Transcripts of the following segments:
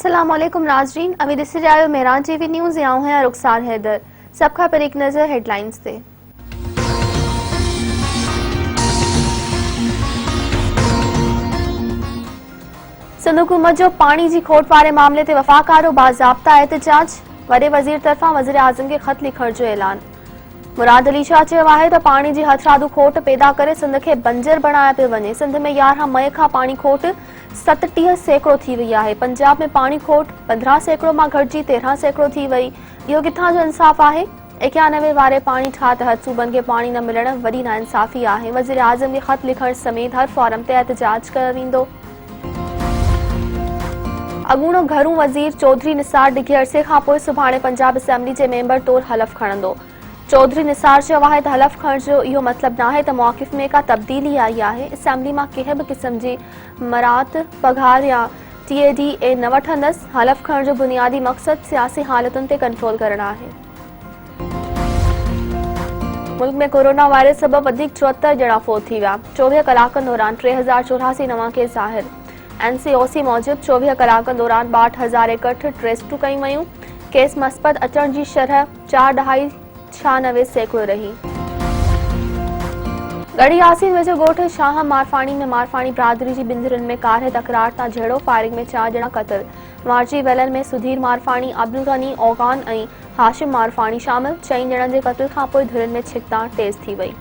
अस्सलाम वालेकुम नाजरीन, अभी दिसी जाए मेहरान टीवी न्यूज़ आऊँ हैं रुखसार हैदर। सबका पर एक नज़र हेडलाइंस पे। सिंध हुकूमत जो पानी की खोट वारे मामले ते वफ़ाक़ारो बाज़ाब्ता एहतजाज। वॾे वज़ीर तरफ़ां वज़ीर आज़म के ख़त लिखण जो ऐलान। मुराद अली शाह चयो आहे त पाणी जी हथरादू खोट पैदा करे सिंध के बंजर बणाया पियो वञे। सिंध में 11 मई खां पाणी खोट 37% थी वई आहे। पंजाब में पाणी खोट 15% मां घटिजी 13% थी वई। इहो किथां जो इंसाफ़ आहे? 91 वारे पाणी ठाह तहत सूबनि खे पाणी न मिलण वॾी नाइंसाफ़ी आहे। वज़ीर आज़म खे ख़त लिखण समेत हर फॉरम ते एहतजाज कयो वेंदो। अॻूणो घरू वज़ीर चौधरी निसार डिघे अरसे खां पोइ सुभाणे पंजाब असेंबली जे मेंबर तौर हलफ़ खणंदो। चौधरी निसार चयो आहे त हलफ़ खणण जो इहो मतिलबु नाहे त मौक़िफ़ में का तब्दीली आई आहे। असेंबली मां कंहिं बि क़िस्म जी मरात पघार या TADA न वठंदसि। हलफ़ खणण जो बुनियादी मक़सदु सियासी हालतुनि ते कंट्रोल करणु आहे। मुल्क में कोरोना वायरस सबबि वधीक 74 ॼणा फोत थी विया। 24 कलाकनि दौरान 3084 नवां केस ज़ाहिर। NCOC मूजिबि 24 कलाकनि दौरान 62,061 टेस्टूं कयूं वयूं। केस मस्बत अचण जी शरह 4.96% रही। गढ़ी यासीन वेझो ॻोठ शाह मारफाणी में मारफाणी बिरादरी जी बिंदरनि में कार तकरार तां झेड़ो फायरिंग में 4 ॼणा क़तल। मार्ची वेलन में सुधीर मारफाणी, अब्दुल गनी औगान ऐं हाशिम मारफाणी शामिल। 4 ॼणनि जे क़त्ल खां पोइ धुरनि में छिकतां तेज़ थी वई।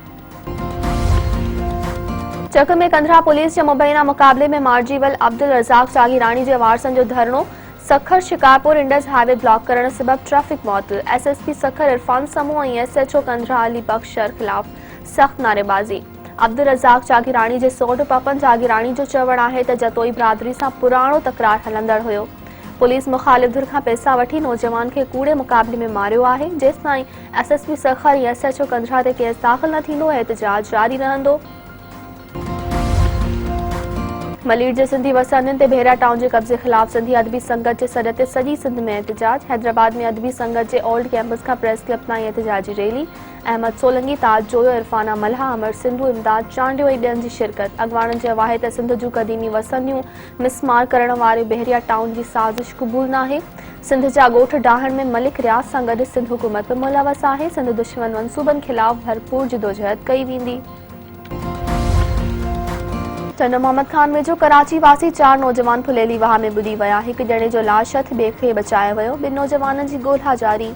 चक में कंधरा पुलिस जे मुबैना मुक़ाबले में मार्जीवल अब्दुल रज़ाक जागीरानी जे वारसनि जो धरणो। Sukkur Shikarpur Indus highway block करण सबब ट्रैफिक मअतल। SSP सखर इरफान समूह ऐं SHO कंधरा अली बख्शर ख़िलाफ़ सख़्त नारेबाज़ी। अब्दुल रज़ाक जागीरानी जे सौट पपन जागीरानी जो चवणु आहे त जतोई बिरादरी सां पुराणो तकरार हलंदड़ हुयो। पुलिस मुख़ालिफ़ धुर खां पैसा वठी नौजवान खे कूड़े मुक़ाबले में मारियो आहे। जेसिताईं SSP सखर ऐं SHO कंधरा ते केस दाख़िल न थींदो एहतजाज जारी रहंदो। मलीर जे सिंधी वसंदनि ते भेरा टाउन जे कब्ज़े ख़िलाफ़ सिंधी अदबी संगत जे सॾ ते सॼी सिंध में एहतजाज। हैदराबाद में अदबी संगत जे ओल्ड कैंपस खां प्रेस क्लब ताईं एहतजाजी रैली। अहमद सोलंगी, ताज जोयो, इरफाना मल्हा, अमर सिंधु, इमदाद चांडियो ऐं ॿियनि जी शिरकत। अॻवाननि चयो आहे त सिंध जूं क़दीमी वसंदियूं मिसमार करण वारे बहरिया टाउन जी साज़िश क़बूल नाहे। सिंध जा ॻोठ डाहण में मलिक रियाज़ सां गॾु सिंध हुकूमत बि मुलवस आहे। सिंध दुश्मन मंसूबनि ख़िलाफ़ भरपूर जिदोजहद कई वेंदी। चंद मोहम्मद खान वेझो कराची वासी 4 नौजवान फुलेली वाह में बुॾी विया। हिकु ॼणे जो लाश हथ ॿिए खे बचायो वियो। 2 नौजवाननि जी ॻोल्हा जारी।